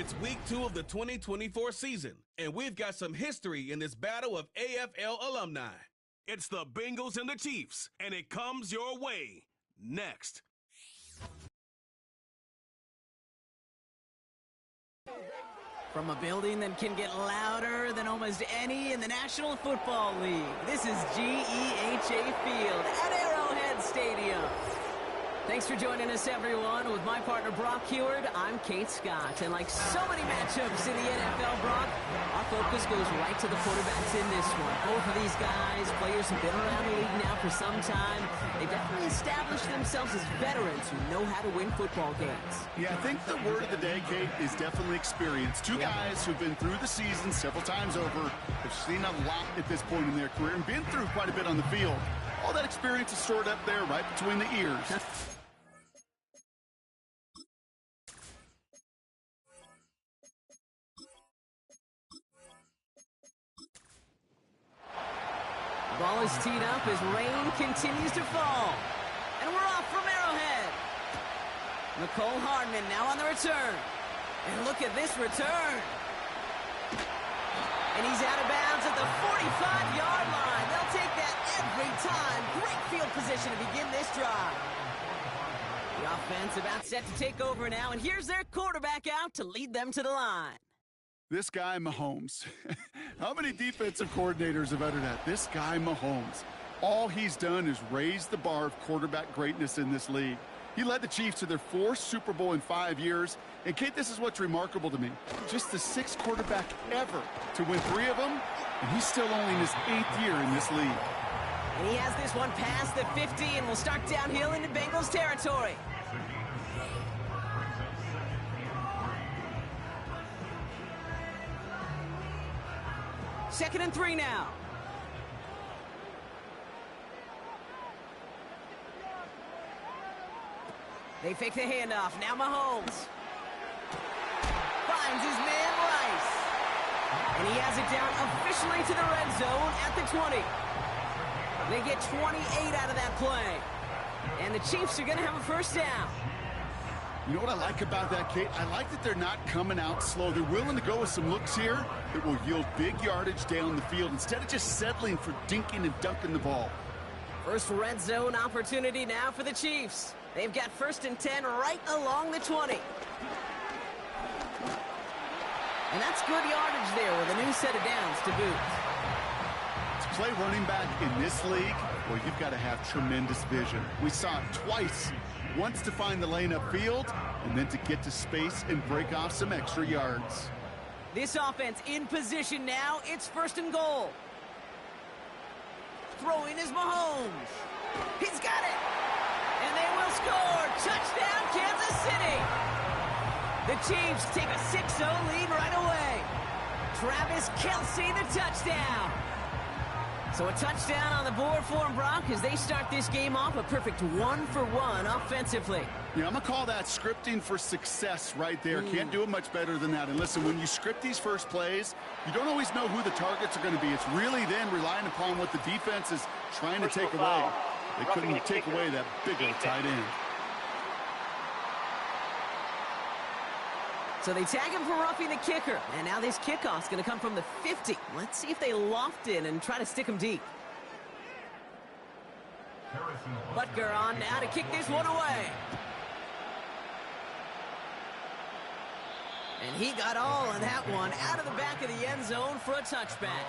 It's week 2 of the 2024 season, and we've got some history in this battle of AFL alumni. It's the Bengals and the Chiefs, and it comes your way next. From a building that can get louder than almost any in the National Football League, this is GEHA Field at Arrowhead Stadium. Thanks for joining us, everyone. With my partner, Brock Heward, I'm Kate Scott. And like so many matchups in the NFL, Brock, our focus goes right to the quarterbacks in this one. Both of these guys, players who've been around the league now for some time, they've definitely established themselves as veterans who know how to win football games. Yeah, I think the word of the day, Kate, is definitely experience. Two guys who've been through the season several times over, have seen a lot at this point in their career, and been through quite a bit on the field. All that experience is stored up there right between the ears. Ball is teed up as rain continues to fall. And we're off from Arrowhead. Nicole Hardman now on the return. And look at this return. And he's out of bounds at the 45-yard line. They'll take that every time. Great field position to begin this drive. The offense about set to take over now. And here's their quarterback out to lead them to the line. This guy, Mahomes. How many defensive coordinators have uttered that? This guy, Mahomes. All he's done is raise the bar of quarterback greatness in this league. He led the Chiefs to their 4th Super Bowl in 5 years. And, Kate, this is what's remarkable to me. Just the 6th quarterback ever to win 3 of them, and he's still only in his 8th year in this league. And he has this one past the 50 and will start downhill into Bengals territory. Second and 3 now. They fake the handoff. Now Mahomes finds his man Rice. And he has it down officially to the red zone at the 20. They get 28 out of that play. And the Chiefs are going to have a first down. You know what I like about that, Kate? I like that they're not coming out slow. They're willing to go with some looks here that will yield big yardage down the field instead of just settling for dinking and dunking the ball. First red zone opportunity now for the Chiefs. They've got 1st and 10 right along the 20. And that's good yardage there with a new set of downs to boot. To play running back in this league, well, you've got to have tremendous vision. We saw it twice. Once to find the lane upfield, and then to get to space and break off some extra yards. This offense in position now. It's 1st and goal. Throwing is Mahomes. He's got it. And they will score. Touchdown, Kansas City. The Chiefs take a 6-0 lead right away. Travis Kelce, the touchdown. So a touchdown on the board for him, Brock, as they start this game off a perfect 1-for-1 offensively. Yeah, I'm going to call that scripting for success right there. Can't do it much better than that. And listen, when you script these first plays, you don't always know who the targets are going to be. It's really then relying upon what the defense is trying to take away. They couldn't take away that bigger tight end. So they tag him for roughing the kicker. And now this kickoff's going to come from the 50. Let's see if they loft in and try to stick him deep. Butker on now to kick this one away. And he got all of that one out of the back of the end zone for a touchback.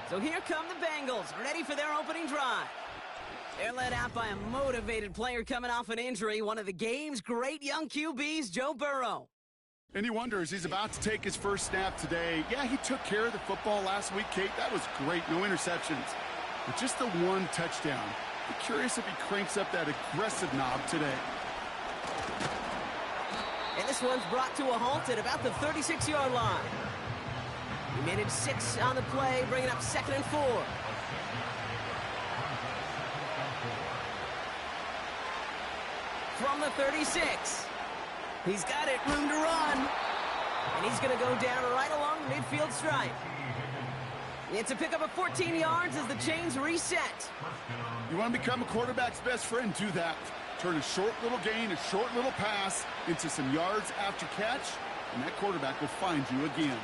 So here come the Bengals, ready for their opening drive. They're led out by a motivated player coming off an injury, one of the game's great young QBs, Joe Burrow. And he wonders, he's about to take his first snap today. Yeah, he took care of the football last week, Kate. That was great. No interceptions. But just the one touchdown. I'm curious if he cranks up that aggressive knob today. And this one's brought to a halt at about the 36-yard line. He made it 6 on the play, bringing up 2nd and 4. From the 36. He's got it, room to run. And he's going to go down right along the midfield stripe. It's a pickup of 14 yards as the chains reset. You want to become a quarterback's best friend? Do that. Turn a short little gain, a short little pass into some yards after catch, and that quarterback will find you again.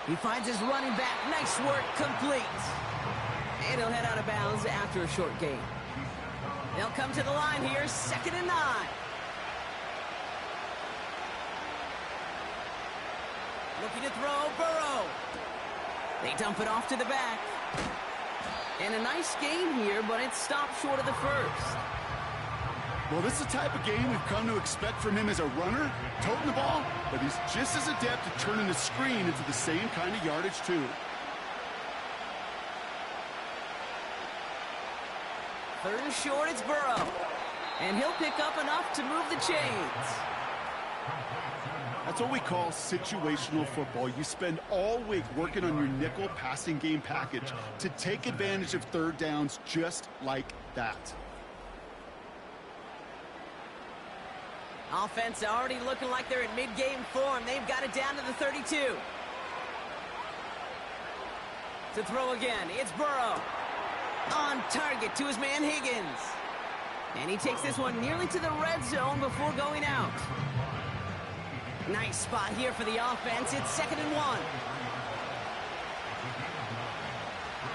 He finds his running back. Nice work, complete. And he'll head out of bounds after a short gain. They'll come to the line here, 2nd and 9. Looking to throw, Burrow. They dump it off to the back. And a nice gain here, but it stopped short of the first. Well, this is the type of game we've come to expect from him as a runner, toting the ball, but he's just as adept at turning the screen into the same kind of yardage, too. 3rd and short, it's Burrow. And he'll pick up enough to move the chains. That's what we call situational football. You spend all week working on your nickel passing game package to take advantage of 3rd downs just like that. Offense already looking like they're in mid-game form. They've got it down to the 32. To throw again, it's Burrow. On target to his man Higgins. And he takes this one nearly to the red zone before going out. Nice spot here for the offense. It's 2nd and 1.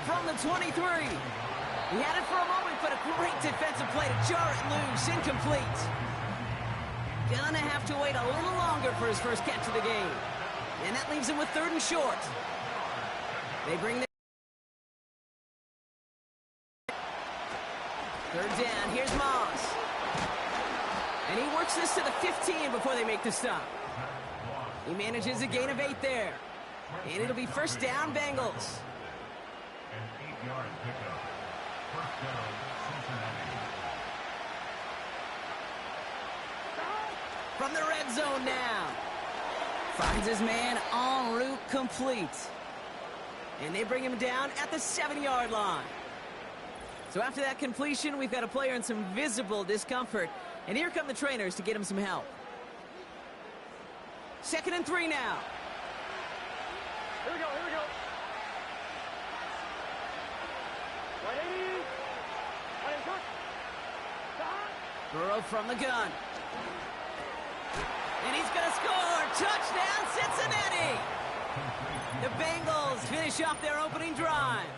From the 23. He had it for a moment, but a great defensive play to jar it loose. Incomplete. Gonna have to wait a little longer for his first catch of the game. And that leaves him with 3rd and short. They bring the 3rd down. Here's Moss. And he works this to the 15 before they make the stop. He manages a gain of 8 there. And it'll be 1st down, Bengals. An 8-yard pickup. 1st down, Cincinnati. From the red zone now. Finds his man en route, complete. And they bring him down at the 7-yard line. So after that completion, we've got a player in some visible discomfort. And here come the trainers to get him some help. 2nd and 3 now. Here we go, here we go. 180. 180. Burrow from the gun. And he's going to score. Touchdown, Cincinnati. The Bengals finish off their opening drive.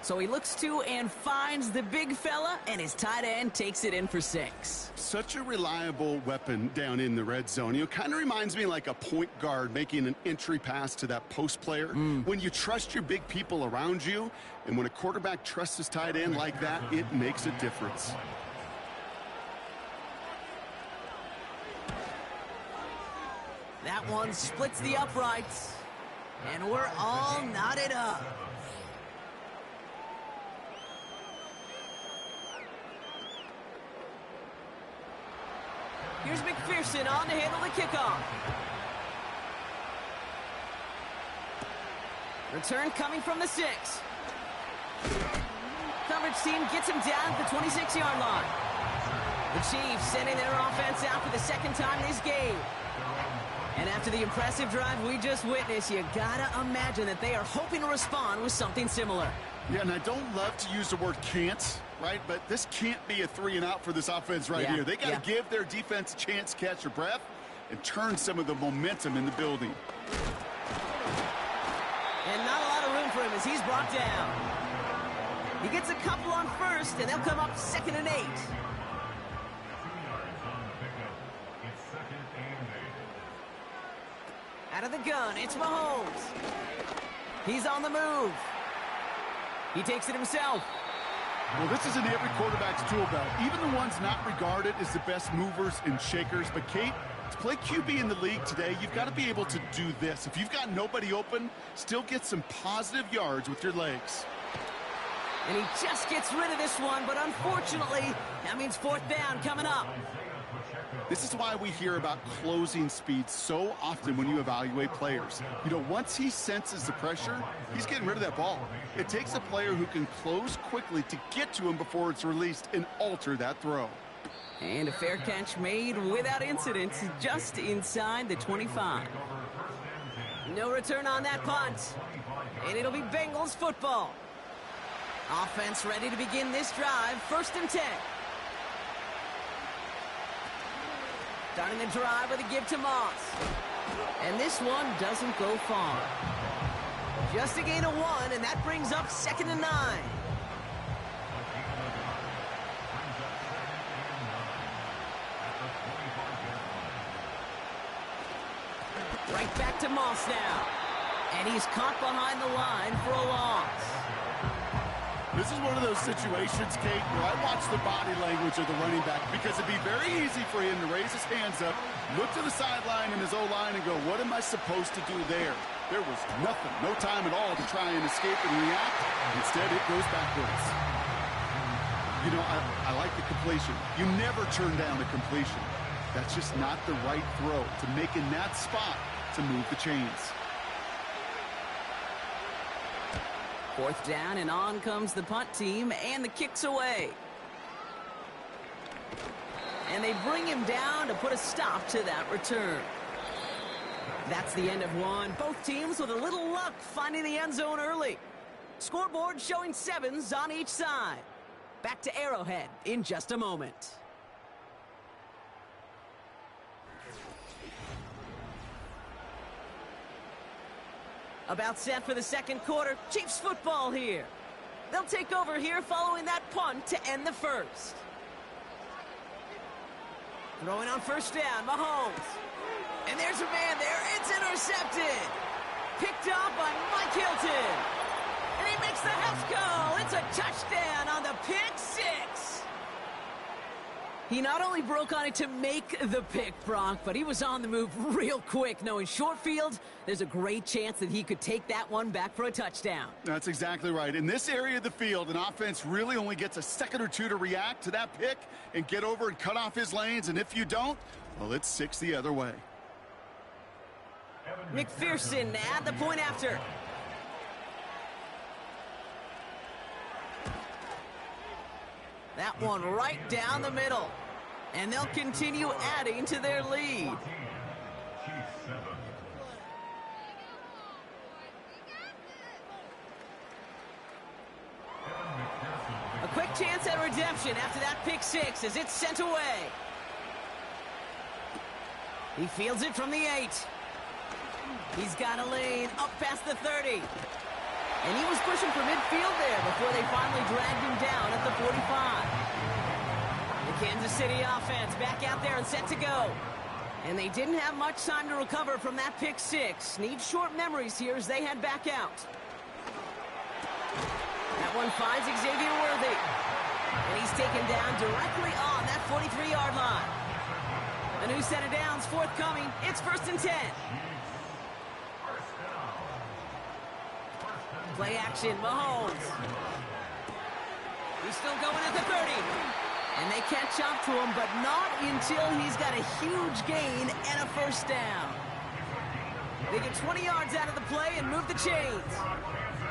So he looks to and finds the big fella, and his tight end takes it in for 6. Such a reliable weapon down in the red zone. You know, kind of reminds me like a point guard making an entry pass to that post player. When you trust your big people around you, and when a quarterback trusts his tight end like that, it makes a difference. That one splits the uprights, and we're all knotted up. Here's McPherson on to handle the kickoff. Return coming from the 6. Coverage team gets him down at the 26-yard line. The Chiefs sending their offense out for the 2nd time this game. And after the impressive drive we just witnessed, you gotta imagine that they are hoping to respond with something similar. Yeah, and I don't love to use the word can't, right? But this can't be a 3-and-out for this offense right here. They got to give their defense a chance to catch their breath and turn some of the momentum in the building. And not a lot of room for him as he's brought down. He gets a couple on 1st, and they'll come up 2nd and 8. 2 yards on the pickup. It's 2nd and 8. Out of the gun, it's Mahomes. He's on the move. He takes it himself. Well, this is in every quarterback's tool belt, even the ones not regarded as the best movers and shakers. But, Kate, to play QB in the league today, you've got to be able to do this. If you've got nobody open, still get some positive yards with your legs. And he just gets rid of this one, but unfortunately, that means 4th down coming up. This is why we hear about closing speed so often when you evaluate players. You know, once he senses the pressure, he's getting rid of that ball. It takes a player who can close quickly to get to him before it's released and alter that throw. And a fair catch made without incident, just inside the 25. No return on that punt. And it'll be Bengals football. Offense ready to begin this drive, 1st and 10. Starting the drive with a give to Moss. And this one doesn't go far. Just a gain of 1, and that brings up 2nd and 9. Right back to Moss now. And he's caught behind the line for a loss. This is one of those situations, Kate, where I watch the body language of the running back because it'd be very easy for him to raise his hands up, look to the sideline and his O-line and go, what am I supposed to do there? There was nothing, no time at all to try and escape and react. Instead, it goes backwards. You know, I like the completion. You never turn down a completion. That's just not the right throw to make in that spot to move the chains. 4th down, and on comes the punt team, and the kick's away. And they bring him down to put a stop to that return. That's the end of one. Both teams with a little luck finding the end zone early. Scoreboard showing 7s on each side. Back to Arrowhead in just a moment. About set for the 2nd quarter. Chiefs football here. They'll take over here following that punt to end the 1st. Throwing on 1st down, Mahomes. And there's a man there. It's intercepted. Picked up by Mike Hilton. And he makes the house call. It's a touchdown on the pick 6. He not only broke on it to make the pick, Brock, but he was on the move real quick, knowing short field, there's a great chance that he could take that one back for a touchdown. That's exactly right. In this area of the field, an offense really only gets a second or two to react to that pick and get over and cut off his lanes, and if you don't, well, it's 6 the other way. McPherson at the point after. That one right down the middle. And they'll continue adding to their lead. A quick chance at redemption after that pick 6 as it's sent away. He fields it from the 8. He's got a lane up past the 30. And he was pushing for midfield there before they finally dragged him down at the 45. The Kansas City offense back out there and set to go. And they didn't have much time to recover from that pick 6. Need short memories here as they head back out. That one finds Xavier Worthy. And he's taken down directly on that 43-yard line. A new set of downs forthcoming. It's 1st and 10. Play action, Mahomes. He's still going at the 30. And they catch up to him, but not until he's got a huge gain and a 1st down. They get 20 yards out of the play and move the chains.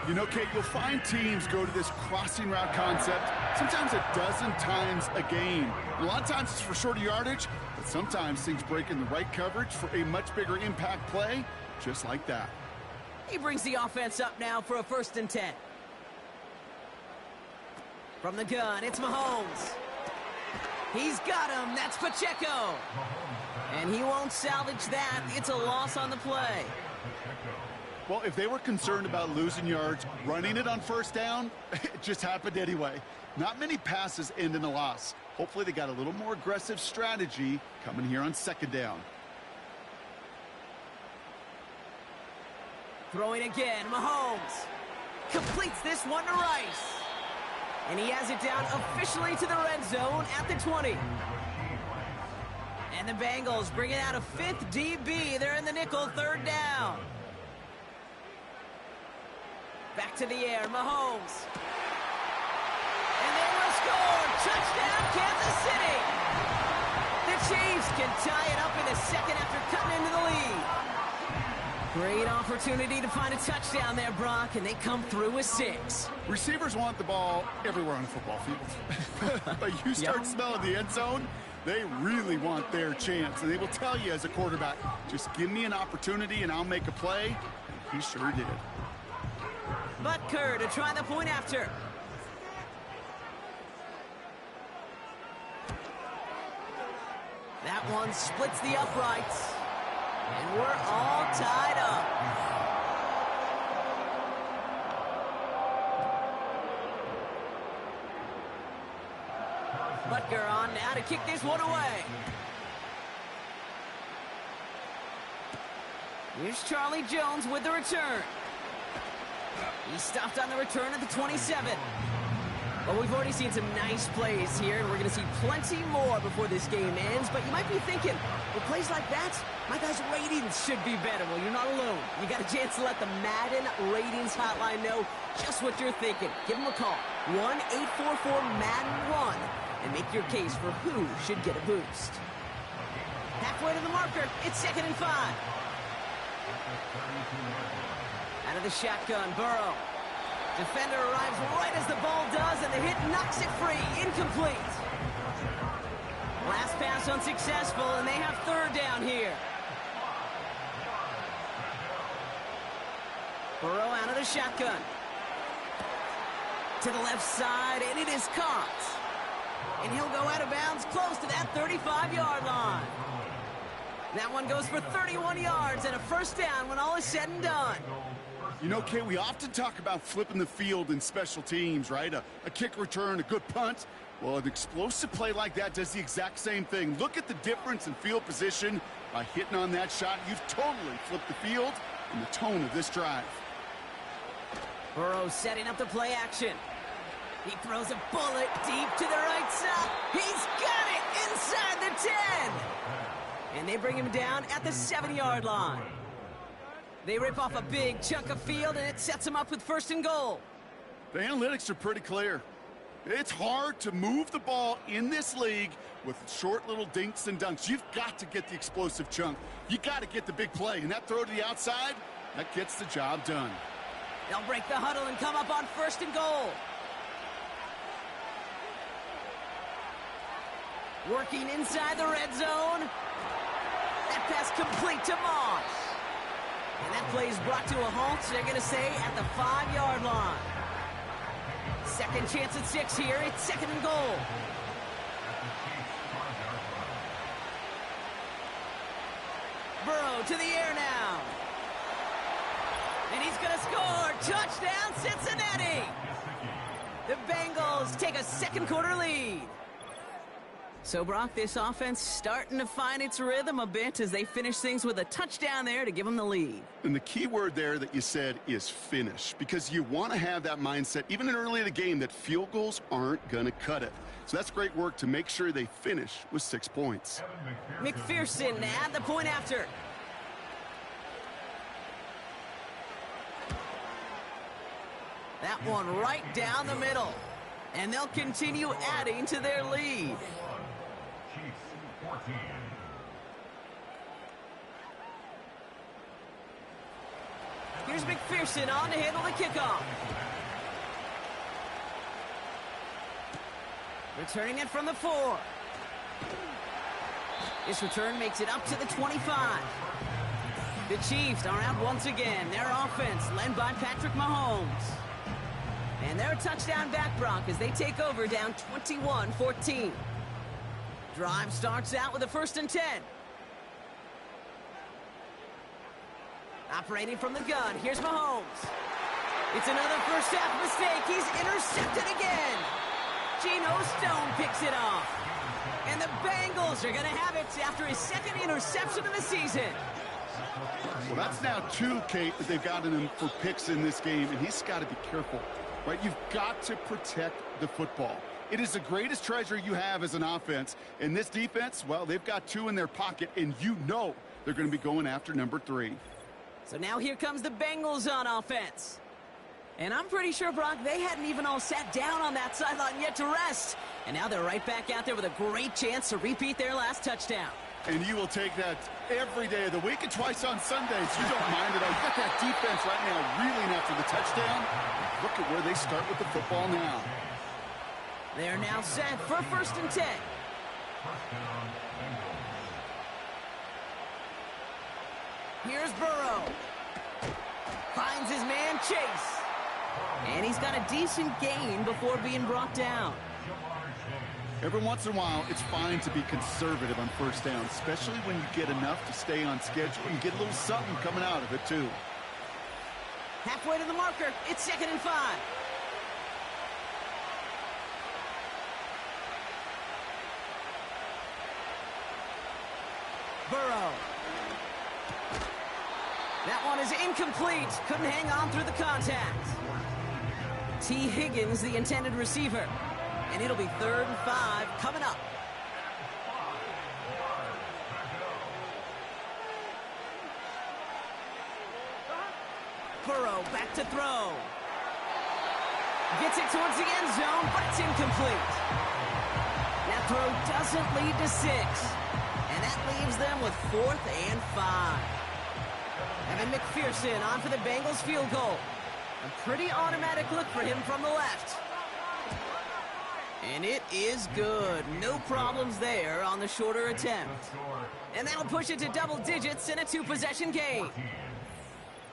You know, Kate, you'll find teams go to this crossing route concept sometimes a dozen times a game. A lot of times it's for shorter yardage, but sometimes things break in the right coverage for a much bigger impact play, just like that. He brings the offense up now for a 1st and 10. From the gun, it's Mahomes. He's got him. That's Pacheco. And he won't salvage that. It's a loss on the play. Well, if they were concerned about losing yards, running it on 1st down, it just happened anyway. Not many passes end in a loss. Hopefully they got a little more aggressive strategy coming here on 2nd down. Throwing again, Mahomes completes this one to Rice. And he has it down officially to the red zone at the 20. And the Bengals bringing out a 5th DB. They're in the nickel, 3rd down. Back to the air, Mahomes. And they will score. Touchdown, Kansas City. The Chiefs can tie it up in the 2nd after cutting into the lead. Great opportunity to find a touchdown there, Brock, and they come through with 6. Receivers want the ball everywhere on the football field. But you start smelling the end zone, they really want their chance. And they will tell you as a quarterback, just give me an opportunity and I'll make a play. He sure did. Butker to try the point after. That one splits the uprights. And we're all tied up. Butker on now to kick this one away. Here's Charlie Jones with the return. He stopped on the return at the 27. Well, we've already seen some nice plays here, and we're going to see plenty more before this game ends. But you might be thinking, with plays like that, my guys' ratings should be better. Well, you're not alone. You got a chance to let the Madden ratings hotline know just what you're thinking. Give them a call, 1-844-MADDEN-1, and make your case for who should get a boost. Halfway to the marker, it's 2nd and 5. Out of the shotgun, Burrow. Defender arrives right as the ball does, and the hit knocks it free. Incomplete. Last pass unsuccessful, and they have 3rd down here. Burrow out of the shotgun. To the left side, and it is caught. And he'll go out of bounds close to that 35-yard line. That one goes for 31 yards and a 1st down when all is said and done. You know, Kay, we often talk about flipping the field in special teams, right? A kick return, a good punt. Well, an explosive play like that does the exact same thing. Look at the difference in field position. By hitting on that shot, you've totally flipped the field and the tone of this drive. Burrow setting up the play action. He throws a bullet deep to the right side. He's got it inside the 10. And they bring him down at the 7-yard line. They rip off a big chunk of field, and it sets them up with 1st and goal. The analytics are pretty clear. It's hard to move the ball in this league with short little dinks and dunks. You've got to get the explosive chunk. You got to get the big play, and that throw to the outside, that gets the job done. They'll break the huddle and come up on 1st and goal. Working inside the red zone. That pass complete to Moss. And that play is brought to a halt, they're going to say, at the 5-yard line. 2nd chance at 6 here. It's 2nd and goal. Burrow to the air now. And he's going to score. Touchdown, Cincinnati. The Bengals take a 2nd quarter lead. So, Brock, this offense starting to find its rhythm a bit as they finish things with a touchdown there to give them the lead. And the key word there that you said is finish, because you want to have that mindset, even early in the game, that field goals aren't going to cut it. So that's great work to make sure they finish with 6 points. McPherson at the point after. That one right down the middle. And they'll continue adding to their lead. Here's McPherson on to handle the kickoff. Returning it from the 4. This return makes it up to the 25. The Chiefs are out once again. Their offense led by Patrick Mahomes. And they're a touchdown back, Brock, as they take over down 21-14. Drive starts out with a 1st and 10. Operating from the gun, here's Mahomes. It's another first half mistake. He's intercepted again. Geno Stone picks it off. And the Bengals are going to have it after his 2nd interception of the season. Well, that's now 2, Kate, that they've gotten him for picks in this game, and he's got to be careful. Right, you've got to protect the football. It is the greatest treasure you have as an offense. And this defense, well, they've got 2 in their pocket, and you know they're going to be going after number 3. So now here comes the Bengals on offense. And I'm pretty sure, Brock, they hadn't even all sat down on that sideline yet to rest. And now they're right back out there with a great chance to repeat their last touchdown. And you will take that every day of the week and twice on Sundays. You don't mind it all. You got that defense right now reeling after the touchdown. Look at where they start with the football now. They're now set for 1st and 10. Here's Burrow. Finds his man Chase. And he's got a decent gain before being brought down. Every once in a while, it's fine to be conservative on first down, especially when you get enough to stay on schedule and get a little something coming out of it, too. Halfway to the marker. It's 2nd and 5. Burrow. That one is incomplete. Couldn't hang on through the contact. T. Higgins, the intended receiver. And it'll be 3rd and 5 coming up. Burrow back to throw. Gets it towards the end zone, but it's incomplete. That throw doesn't lead to 6. And that leaves them with 4th and 5. Evan McPherson on for the Bengals field goal. A pretty automatic look for him from the left. And it is good. No problems there on the shorter attempt. And that'll push it to double digits in a 2-possession game.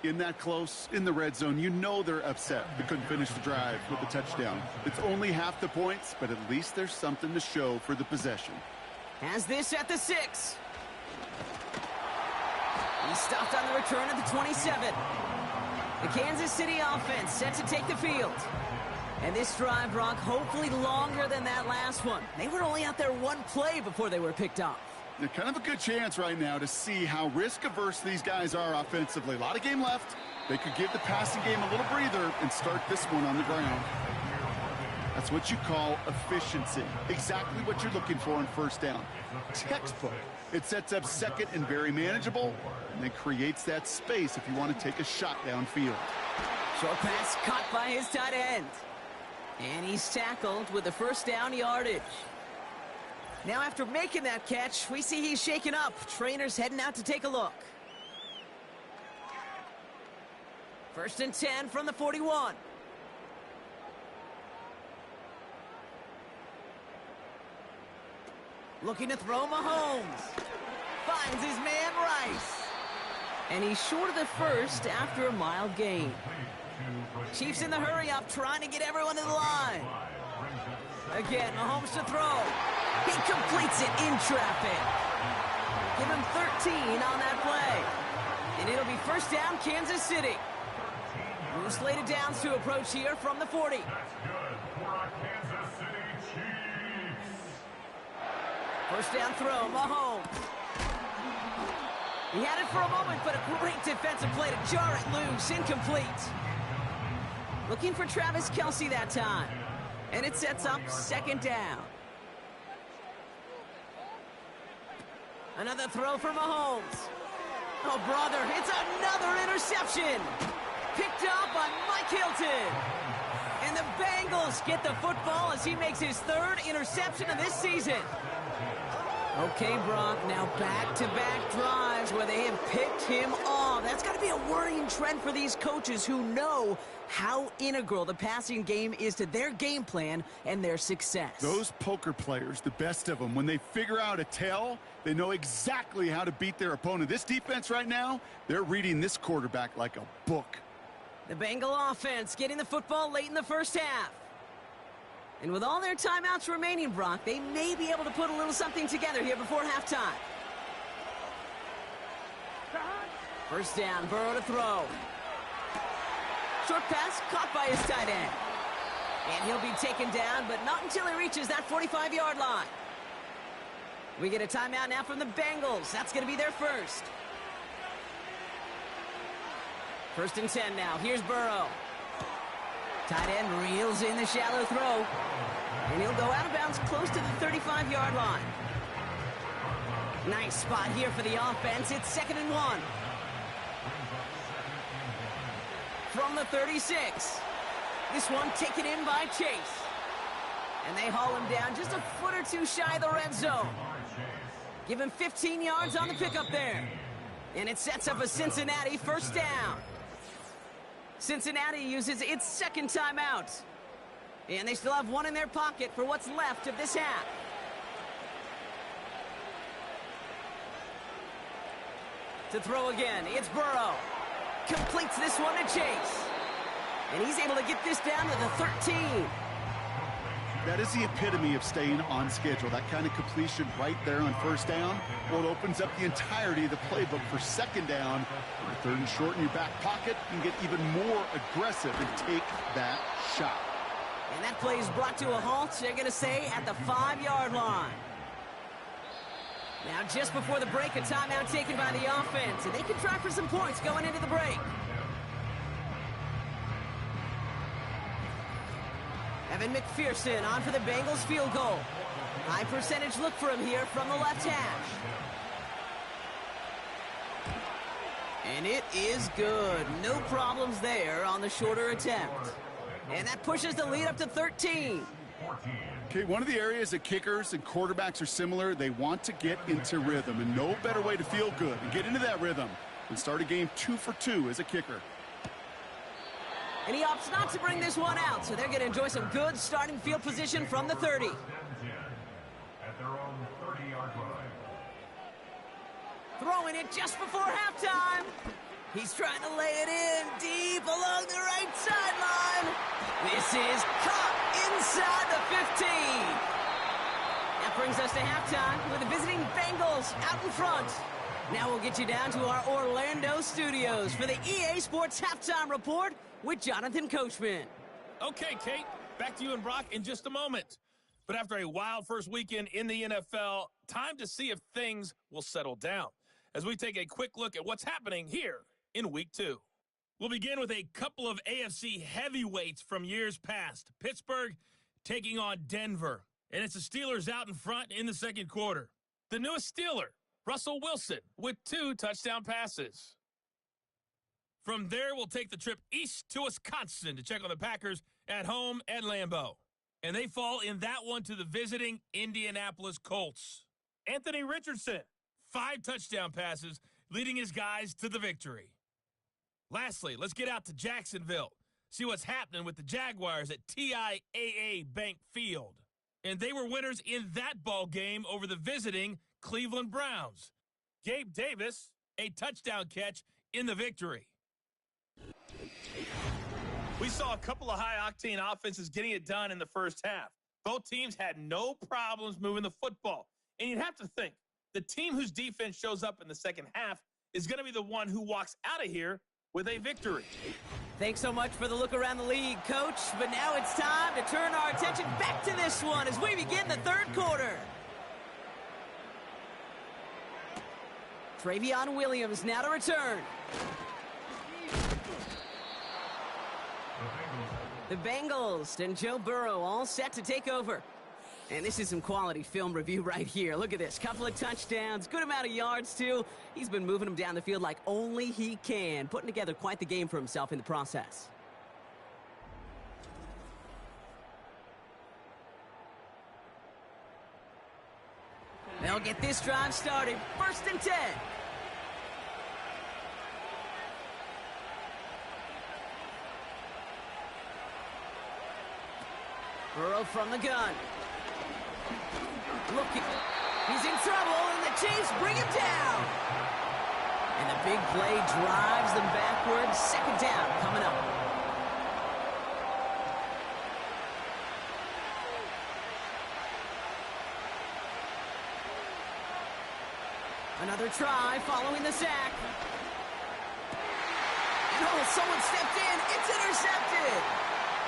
In that close, in the red zone, you know they're upset they couldn't finish the drive with the touchdown. It's only half the points, but at least there's something to show for the possession. Has this at the 6. He's stopped on the return at the 27. The Kansas City offense set to take the field. And this drive, Brock, hopefully longer than that last one. They were only out there one play before they were picked off. They're kind of a good chance right now to see how risk-averse these guys are offensively. A lot of game left. They could give the passing game a little breather and start this one on the ground. That's what you call efficiency. Exactly what you're looking for on first down. Textbook. It sets up 2nd and very manageable, and then creates that space if you want to take a shot downfield. Short pass caught by his tight end. And he's tackled with the first down yardage. Now after making that catch, we see he's shaken up. Trainer's heading out to take a look. 1st and 10 from the 41. Looking to throw Mahomes. Finds his man Rice. And he's short of the first after a mild gain. Chiefs in the hurry-up, trying to get everyone to the line. Again, Mahomes to throw. He completes it in traffic. Give him 13 on that play. And it'll be first down, Kansas City. New slated downs to approach here from the 40. That's good for our Kansas City Chiefs. First down throw, Mahomes. He had it for a moment, but a great defensive play to jar it loose. Incomplete. Looking for Travis Kelce that time. And it sets up 2nd down. Another throw for Mahomes. Oh, brother, it's another interception. Picked up by Mike Hilton. And the Bengals get the football as he makes his 3rd interception of this season. Okay, Brock, now back-to-back drives where they have picked him off. That's got to be a worrying trend for these coaches who know how integral the passing game is to their game plan and their success. Those poker players, the best of them, when they figure out a tell, they know exactly how to beat their opponent. This defense right now, they're reading this quarterback like a book. The Bengal offense getting the football late in the first half. And with all their timeouts remaining, Brock, they may be able to put a little something together here before halftime. First down, Burrow to throw. Short pass caught by his tight end. And he'll be taken down, but not until he reaches that 45-yard line. We get a timeout now from the Bengals. That's going to be their first. 1st and 10 now. Here's Burrow. Tight end reels in the shallow throw. And he'll go out of bounds close to the 35-yard line. Nice spot here for the offense. It's 2nd and 1. From the 36. This one taken in by Chase. And they haul him down just a foot or two shy of the red zone. Give him 15 yards on the pickup there. And it sets up a Cincinnati first down. Cincinnati uses its 2nd timeout. And they still have one in their pocket for what's left of this half. To throw again, it's Burrow. Completes this one to Chase. And he's able to get this down to the 13. That is the epitome of staying on schedule. That kind of completion right there on first down. Well, it opens up the entirety of the playbook for second down. For third and short in your back pocket, you can get even more aggressive and take that shot. And that play is brought to a halt, they're going to say, at the 5-yard line. Now, just before the break, a timeout taken by the offense, and they can try for some points going into the break. Evan McPherson on for the Bengals field goal. High percentage look for him here from the left hash. And it is good. No problems there on the shorter attempt. And that pushes the lead up to 13. Okay, one of the areas that kickers and quarterbacks are similar, they want to get into rhythm, and no better way to feel good and get into that rhythm than start a game 2 for 2 as a kicker. And he opts not to bring this one out, so they're going to enjoy some good starting field position from the 30. At their own 30-yard line. Throwing it just before halftime. He's trying to lay it in deep along the right sideline. This is caught inside the 15. That brings us to halftime with the visiting Bengals out in front. Now we'll get you down to our Orlando studios for the EA Sports Halftime Report with Jonathan Coachman. Okay, Kate, back to you and Brock in just a moment. But after a wild first weekend in the NFL, time to see if things will settle down as we take a quick look at what's happening here in Week 2. We'll begin with a couple of AFC heavyweights from years past. Pittsburgh taking on Denver, and it's the Steelers out in front in the second quarter. The newest Steeler, Russell Wilson, with 2 touchdown passes. From there, we'll take the trip east to Wisconsin to check on the Packers at home at Lambeau. And they fall in that one to the visiting Indianapolis Colts. Anthony Richardson, 5 touchdown passes, leading his guys to the victory. Lastly, let's get out to Jacksonville, see what's happening with the Jaguars at TIAA Bank Field. And they were winners in that ball game over the visiting Cleveland Browns. Gabe Davis, a touchdown catch in the victory. We saw a couple of high-octane offenses getting it done in the first half. Both teams had no problems moving the football. And you'd have to think, the team whose defense shows up in the second half is going to be the one who walks out of here with a victory. Thanks so much for the look around the league, Coach. But now it's time to turn our attention back to this one as we begin the third quarter. Travion Williams now to return. The Bengals and Joe Burrow all set to take over. And this is some quality film review right here. Look at this. Couple of touchdowns, good amount of yards, too. He's been moving them down the field like only he can, putting together quite the game for himself in the process. They'll get this drive started. 1st and 10. Burrow from the gun. Looking. He's in trouble, and the Chiefs bring him down. And the big play drives them backwards. 2nd down coming up. Another try following the sack. And oh, someone stepped in. It's intercepted.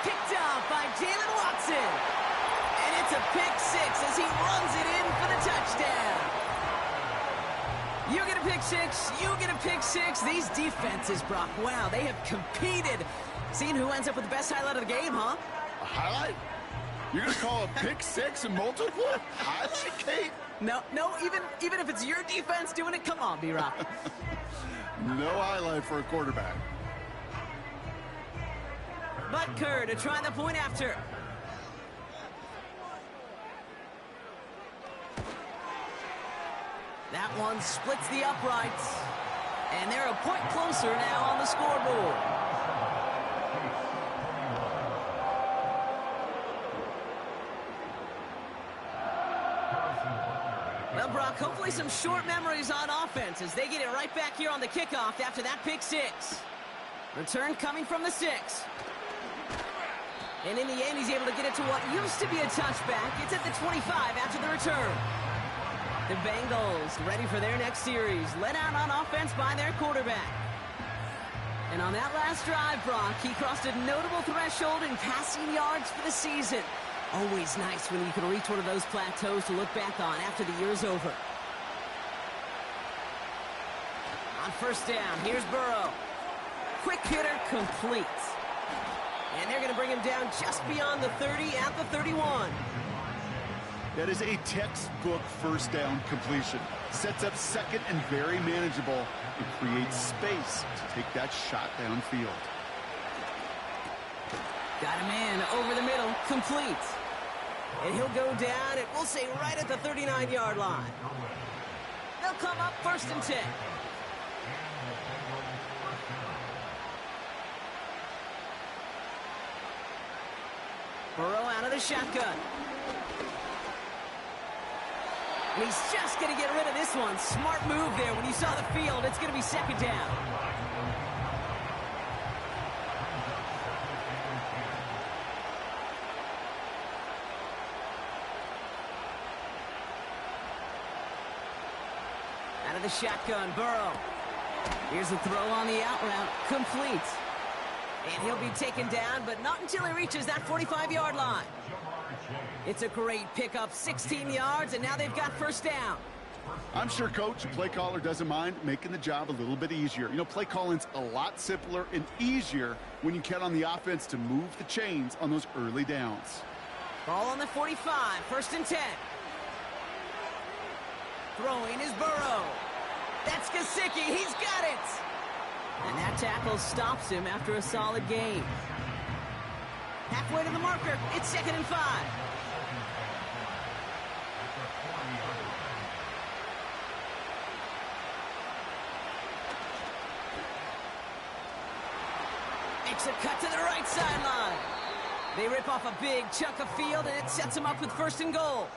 Picked off by Jalen Watson. And it's a pick 6 as he runs it in for the touchdown. You get a pick 6, you get a pick 6. These defenses, Brock, wow, they have competed. Seeing who ends up with the best highlight of the game, huh? A highlight? You're going to call a pick 6 and multiple? Highlight, Kate? No, even if it's your defense doing it, come on, B-Rock. No highlight for a quarterback. Butker to try the point after. That one splits the uprights. And they're a point closer now on the scoreboard. Well, Brock, hopefully some short memories on offense as they get it right back here on the kickoff after that pick 6. Return coming from the 6. And in the end, he's able to get it to what used to be a touchback. It's at the 25 after the return. The Bengals ready for their next series, led out on offense by their quarterback. And on that last drive, Brock, he crossed a notable threshold in passing yards for the season. Always nice when you can reach one of those plateaus to look back on after the year is over. On first down, here's Burrow. Quick hitter complete. And they're going to bring him down just beyond the 30 at the 31. That is a textbook first down completion. Sets up second and very manageable. It creates space to take that shot downfield. Got him in over the middle, complete. And he'll go down, and we'll say right at the 39-yard line. They'll come up first and 10. Burrow out of the shotgun. And he's just going to get rid of this one. Smart move there. When you saw the field, it's going to be second down. Out of the shotgun, Burrow. Here's the throw on the out route. Complete. And he'll be taken down, but not until he reaches that 45-yard line. It's a great pickup, 16 yards, and now they've got first down. I'm sure Coach, play caller, doesn't mind making the job a little bit easier. You know, play calling's a lot simpler and easier when you count on the offense to move the chains on those early downs. Ball on the 45, first and 10. Throwing is Burrow. That's Gesicki, he's got it! And that tackle stops him after a solid gain. Halfway to the marker, it's second and 5. Makes a cut to the right sideline. They rip off a big chunk of field, and it sets them up with first and goal.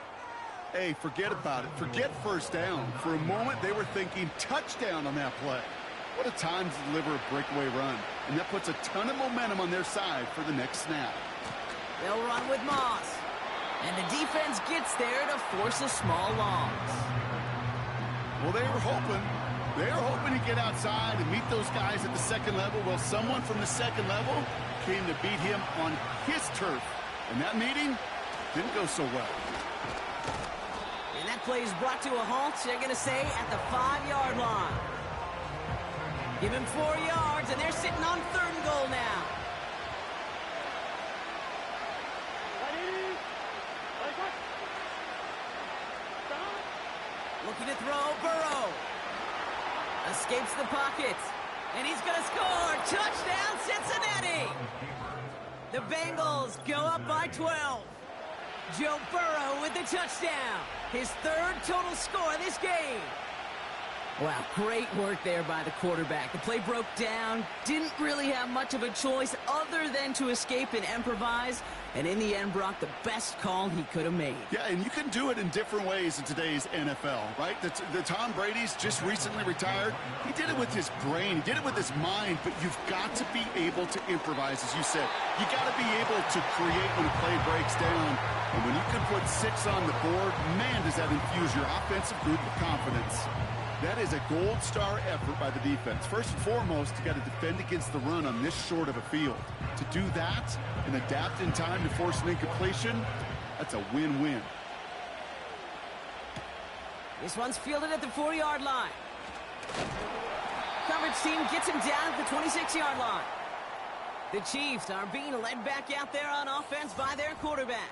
Hey, forget about it. Forget first down. For a moment, they were thinking touchdown on that play. What a time to deliver a breakaway run. And that puts a ton of momentum on their side for the next snap. They'll run with Moss. And the defense gets there to force a small loss. Well, they were hoping to get outside and meet those guys at the second level. Well, someone from the second level came to beat him on his turf. And that meeting didn't go so well. And that play is brought to a halt, they're going to say, at the 5-yard line. Give him 4 yards, and they're sitting on third and goal now. Looking to throw, Burrow. Escapes the pocket. And he's going to score. Touchdown, Cincinnati. The Bengals go up by 12. Joe Burrow with the touchdown. His third total score this game. Wow, great work there by the quarterback. The play broke down, didn't really have much of a choice other than to escape and improvise, and in the end, Brock, the best call he could have made. Yeah, and you can do it in different ways in today's NFL, right? The Tom Brady's just recently retired. He did it with his brain. He did it with his mind, but you've got to be able to improvise, as you said. You got to be able to create when a play breaks down. And when you can put 6 on the board, man, does that infuse your offensive group with confidence. That is a gold star effort by the defense. First and foremost, you got to defend against the run on this short of a field. To do that and adapt in time to force an incompletion, that's a win-win. This one's fielded at the 4-yard line. Coverage team gets him down at the 26-yard line. The Chiefs are being led back out there on offense by their quarterback.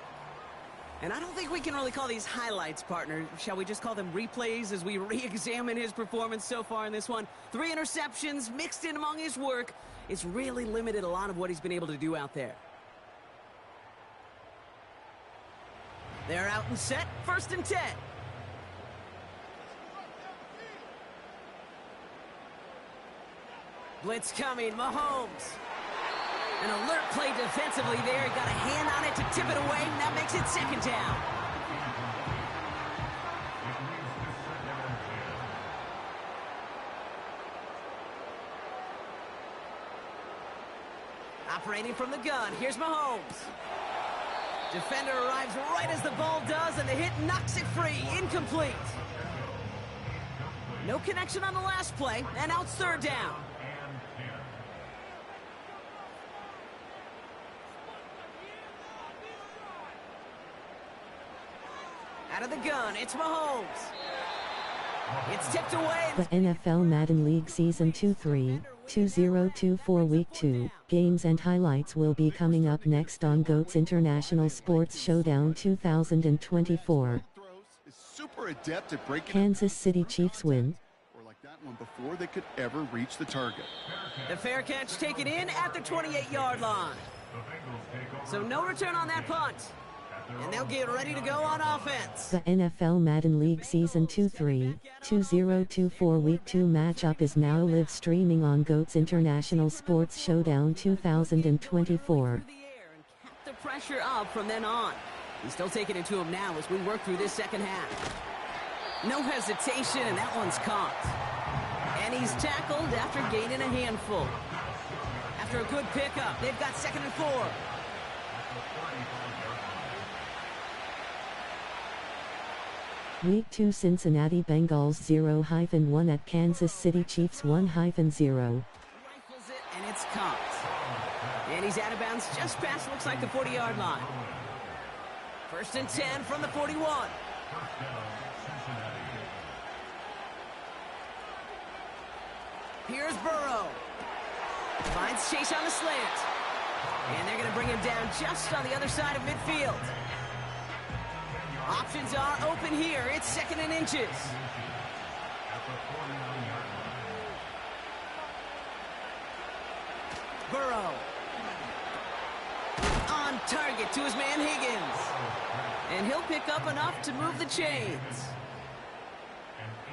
And I don't think we can really call these highlights, partner. Shall we just call them replays as we re-examine his performance so far in this one? 3 interceptions mixed in among his work. It's really limited a lot of what he's been able to do out there. They're out and set. First and 10. Blitz coming. Mahomes. An alert play defensively there. Got a hand on it to tip it away, and that makes it second down. Operating from the gun, here's Mahomes. Defender arrives right as the ball does, and the hit knocks it free. Incomplete. No connection on the last play, and now it's third down. Out of the gun, it's Mahomes. It's tipped away. The NFL Madden League Season 2-3-2024 Week 2 games and highlights will be coming up next on GOAT's International Sports Showdown 2024. Super adept at breaking. Kansas City Chiefs win. Or like that one before they could ever reach the target. The fair catch taken in at the 28-yard line. So no return on that punt. And they'll get ready to go on offense. The NFL Madden League Season 2-3-2024 Week 2 matchup is now live streaming on GOAT's International Sports Showdown 2024. Kept the pressure up from then on. He's still taking it to him now as we work through this second half. No hesitation, and that one's caught. And he's tackled after gaining a handful. After a good pickup, they've got 2nd and 4. Week 2 Cincinnati Bengals 0-1 at Kansas City Chiefs 1-0. Rifles it, and it's caught. And he's out of bounds just past, looks like, the 40-yard line. 1st and 10 from the 41. Here's Burrow. Finds Chase on the slant. And they're going to bring him down just on the other side of midfield. Options are open here. It's 2nd and inches. Burrow. On target to his man Higgins. And he'll pick up enough to move the chains.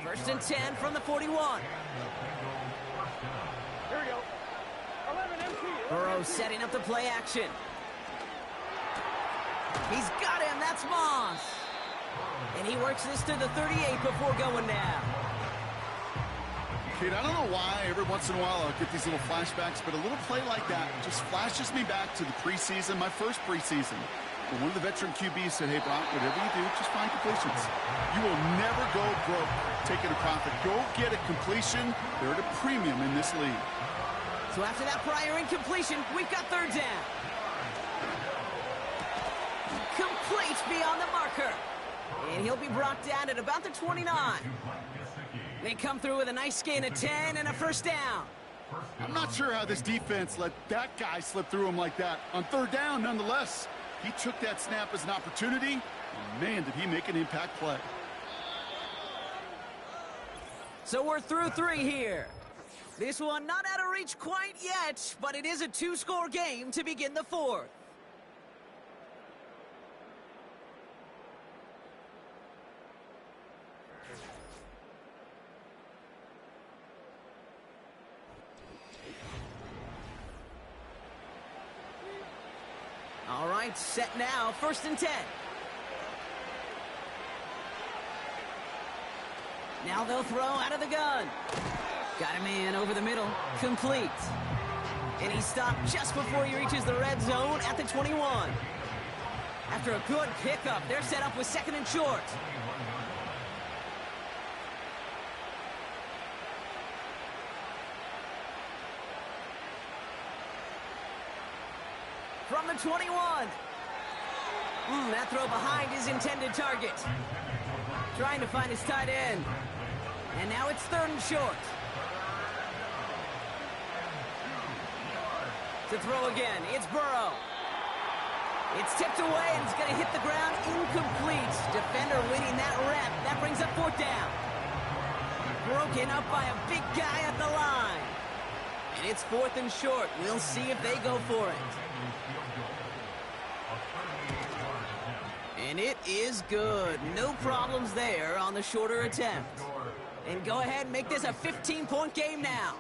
1st and 10 from the 41. Here we go. 11 empty. Burrow setting up the play action. He's got him. That's Moss. And he works this to the 38 before going down. Kid, I don't know why every once in a while I'll get these little flashbacks, but a little play like that just flashes me back to the preseason, my first preseason. When one of the veteran QBs said, hey, Brock, whatever you do, just find completions. You will never go broke taking a profit. Go get a completion. They're at a premium in this league. So after that prior incompletion, we've got 3rd down. Complete beyond the marker. And he'll be brought down at about the 29. They come through with a nice gain of 10 and a 1st down. I'm not sure how this defense let that guy slip through him like that. On 3rd down, nonetheless, he took that snap as an opportunity, and man, did he make an impact play. So we're through 3 here. This one not out of reach quite yet, but it is a 2-score game to begin the 4th. All right, set now, 1st and 10. Now they'll throw out of the gun. Got a man over the middle, complete. And he stopped just before he reaches the red zone at the 21. After a good pickup, they're set up with 2nd and short. From the 21. That throw behind his intended target. Trying to find his tight end. And now it's 3rd and short. To throw again, it's Burrow. It's tipped away and it's going to hit the ground incomplete. Defender winning that rep. That brings up 4th down. Broken up by a big guy at the line. And it's 4th and short. We'll see if they go for it. And it is good. No problems there on the shorter attempt. And go ahead and make this a 15-point game now.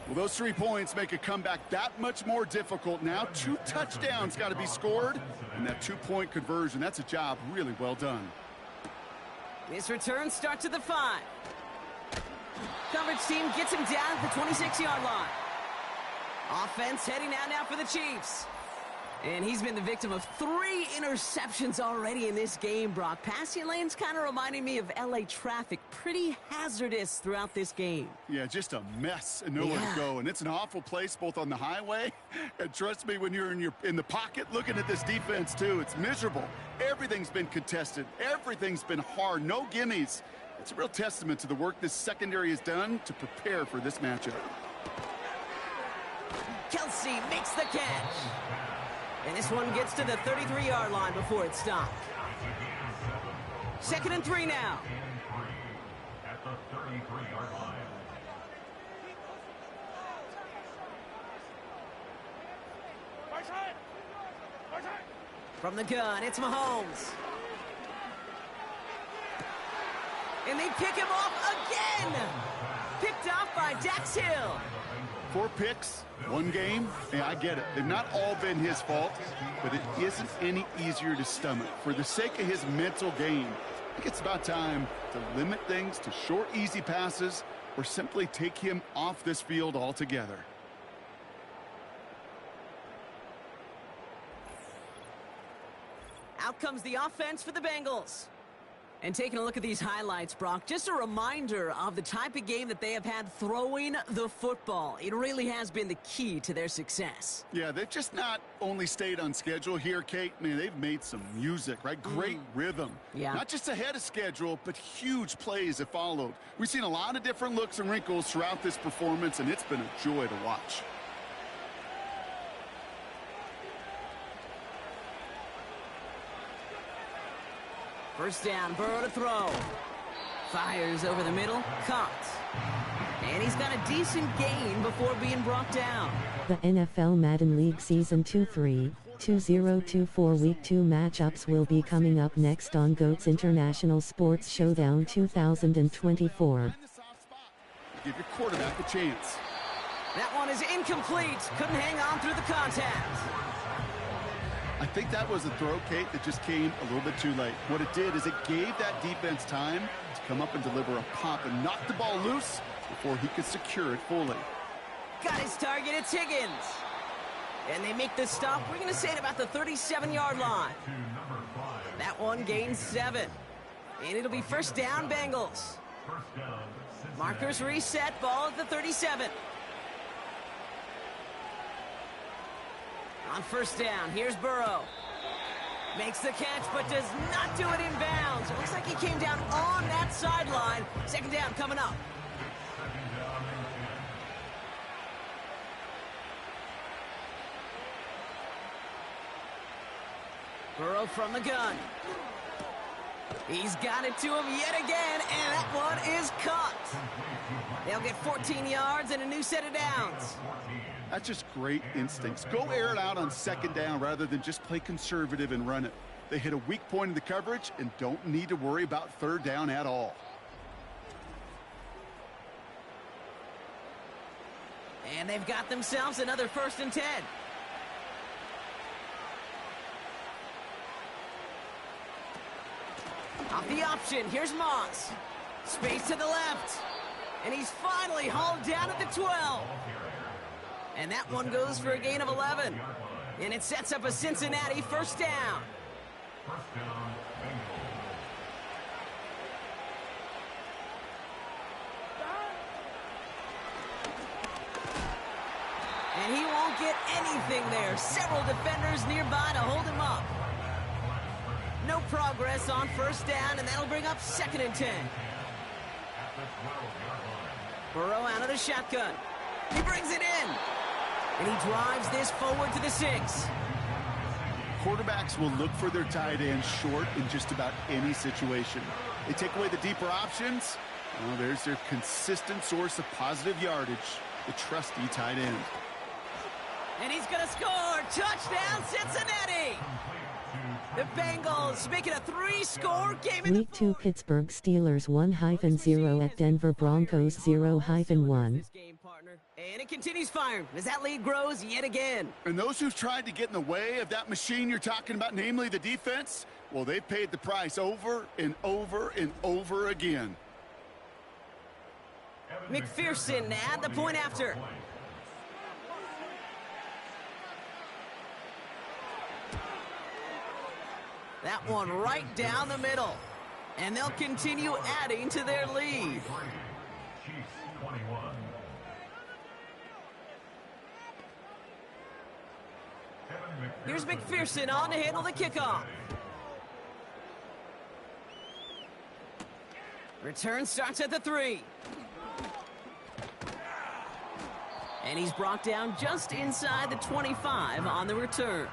Well, those 3 points make a comeback that much more difficult. Now 2 touchdowns got to be scored. And that 2-point conversion, that's a job really well done. This return starts at the 5. Coverage team gets him down at the 26-yard line. Offense heading out now for the Chiefs. And he's been the victim of 3 interceptions already in this game, Brock. Passing lanes kind of reminding me of LA traffic. Pretty hazardous throughout this game. Yeah, just a mess and nowhere to go. And it's an awful place both on the highway. And trust me, when you're in the pocket looking at this defense, too, it's miserable. Everything's been contested. Everything's been hard. No gimmies. It's a real testament to the work this secondary has done to prepare for this matchup. Kelsey makes the catch. And this one gets to the 33-yard line before it's stopped. 2nd and 3 now. At the 33-yard line. From the gun, it's Mahomes. And they pick him off again. Picked off by Dax Hill. 4 picks, 1 game. Yeah, I get it. They've not all been his fault, but it isn't any easier to stomach. For the sake of his mental game, I think it's about time to limit things to short, easy passes or simply take him off this field altogether. Out comes the offense for the Bengals. And taking a look at these highlights, Brock, just a reminder of the type of game that they have had throwing the football. It really has been the key to their success. Yeah, they've just not only stayed on schedule here, Kate. Man, they've made some music, right? Great rhythm. Yeah. Not just ahead of schedule, but huge plays have followed. We've seen a lot of different looks and wrinkles throughout this performance, and it's been a joy to watch. First down, Burrow to throw. Fires over the middle, caught. And he's got a decent gain before being brought down. The NFL Madden League Season 2-3, 2024 Week 2 matchups will be coming up next on GOAT's International Sports Showdown 2024. Give your quarterback a chance. That one is incomplete. Couldn't hang on through the contact. I think that was a throw, Kate, that just came a little bit too late. What it did is it gave that defense time to come up and deliver a pop and knock the ball loose before he could secure it fully. Got his target, it's Higgins. And they make the stop, we're going to say at about the 37-yard line. That one gains 7. And it'll be first down, Bengals. Markers reset, ball at the 37. On first down, here's Burrow. Makes the catch, but does not do it in bounds. It looks like he came down on that sideline. Second down coming up. Burrow from the gun. He's got it to him yet again, and that one is caught. They'll get 14 yards and a new set of downs. That's just great instincts. Go air it out on second down rather than just play conservative and run it. They hit a weak point in the coverage and don't need to worry about third down at all. And they've got themselves another 1st and 10. Off the option, here's Moss. Space to the left. And he's finally hauled down at the 12. And that one goes for a gain of 11. And it sets up a Cincinnati first down. And he won't get anything there. Several defenders nearby to hold him up. No progress on first down, and that'll bring up 2nd and 10. Burrow out of the shotgun. He brings it in. And he drives this forward to the 6. Quarterbacks will look for their tight end short in just about any situation. They take away the deeper options. Well, there's their consistent source of positive yardage, the trusty tight end. And he's going to score. Touchdown, Cincinnati. The Bengals making a 3-score game. Week 2 Pittsburgh Steelers 1-0 at Denver Broncos 0-1. And it continues firing as that lead grows yet again. And those who've tried to get in the way of that machine you're talking about, namely the defense, well, they've paid the price over and over and over again. McPherson at the point after. That one right down the middle. And they'll continue adding to their lead. Chiefs 21. Here's McPherson on to handle the kickoff. Return starts at the 3. And he's brought down just inside the 25 on the return.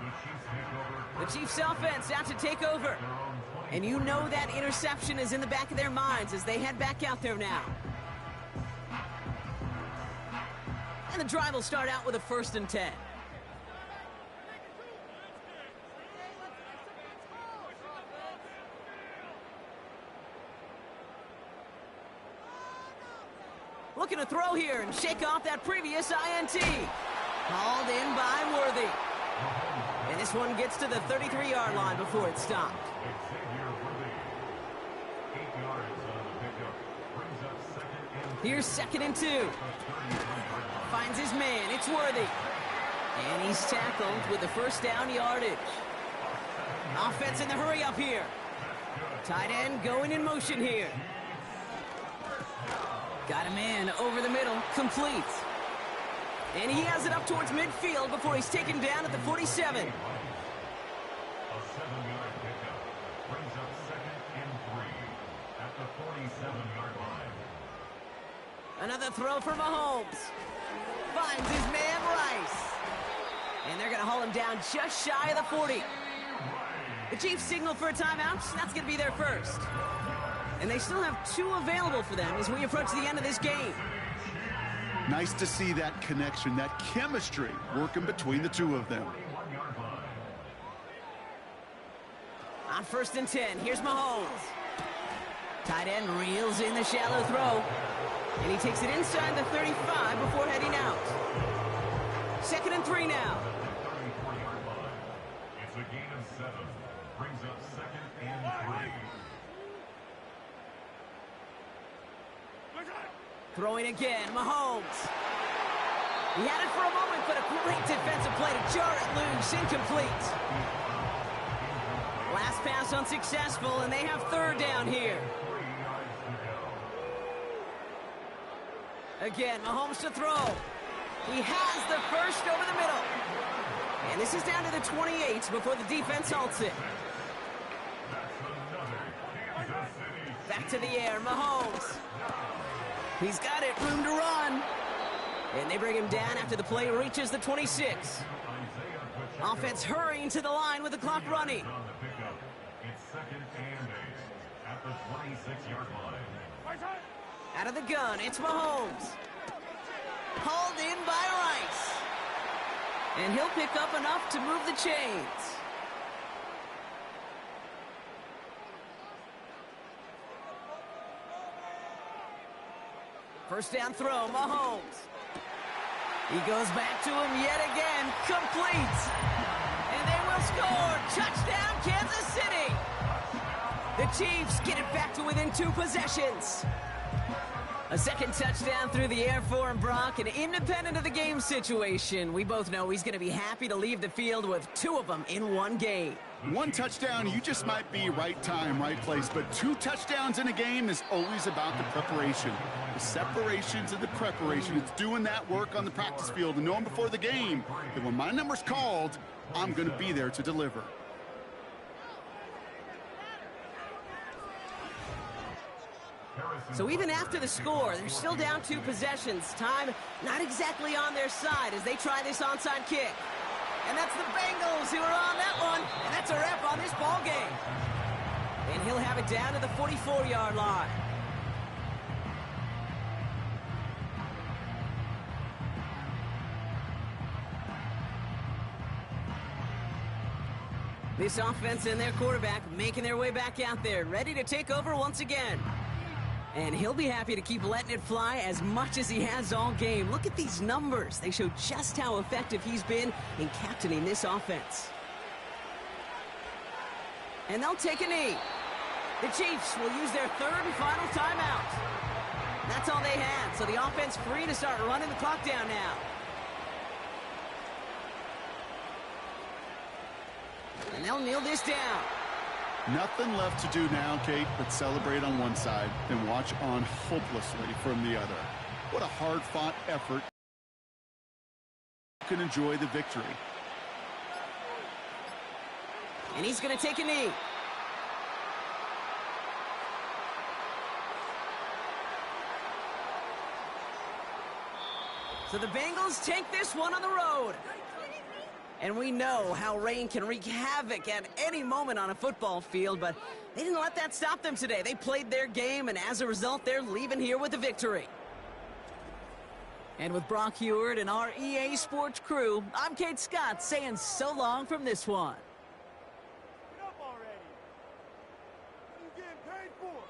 The Chiefs offense out to take over. And you know that interception is in the back of their minds as they head back out there now. And the drive will start out with a 1st and 10. Looking to throw here and shake off that previous INT. Hauled in by Worthy. And this one gets to the 33-yard line before it stopped. Here's 2nd and 2. Finds his man. It's Worthy. And he's tackled with the 1st down yardage. Offense in the hurry up here. Tight end going in motion here. Got a man over the middle, complete. And he has it up towards midfield before he's taken down at the 47. A 7-yard pickup brings up 2nd and 3 at the 47-yard line. Another throw for Mahomes. Finds his man Rice. And they're going to haul him down just shy of the 40. The Chiefs signal for a timeout. That's going to be their first. And they still have 2 available for them as we approach the end of this game. Nice to see that connection, that chemistry working between the 2 of them. On 1st and 10, here's Mahomes. Tight end reels in the shallow throw. And he takes it inside the 35 before heading out. 2nd and 3 now. It's a gain of 7. Brings up 2nd and 3. Throwing again, Mahomes. He had it for a moment, but a great defensive play to jar it loose, incomplete. Last pass unsuccessful, and they have 3rd down here. Again, Mahomes to throw. He has the 1st over the middle. And this is down to the 28 before the defense halts it. Back to the air, Mahomes. He's got it, room to run. And they bring him down after the play reaches the 26. Offense hurrying to the line with the clock running. It's 2nd and 8 at the 26-yard line. Out of the gun, it's Mahomes. Hauled in by Rice. And he'll pick up enough to move the chains. First down throw, Mahomes. He goes back to him yet again, complete. And they will score. Touchdown, Kansas City. The Chiefs get it back to within 2 possessions. A 2nd touchdown through the air for him, Brock, and independent of the game situation, we both know he's going to be happy to leave the field with 2 of them in one game. 1 touchdown, you just might be right time, right place, but 2 touchdowns in a game is always about the preparation. The separations and the preparation. It's doing that work on the practice field and knowing before the game that when my number's called, I'm going to be there to deliver. So even after the score, they're still down 2 possessions. Time not exactly on their side as they try this onside kick. And that's the Bengals who are on that one. And that's a wrap on this ball game. And he'll have it down to the 44-yard line. This offense and their quarterback making their way back out there, ready to take over once again. And he'll be happy to keep letting it fly as much as he has all game. Look at these numbers. They show just how effective he's been in captaining this offense. And they'll take a knee. The Chiefs will use their 3rd and final timeout. That's all they had, so the offense free to start running the clock down now. And they'll kneel this down. Nothing left to do now, Kate, but celebrate on one side and watch on hopelessly from the other. What a hard-fought effort. You can enjoy the victory. And he's going to take a knee. So the Bengals take this one on the road. And we know how rain can wreak havoc at any moment on a football field, but they didn't let that stop them today. They played their game, and as a result, they're leaving here with a victory. And with Brock Heward and our EA Sports crew, I'm Kate Scott saying so long from this one. Get up already. What are you getting paid for?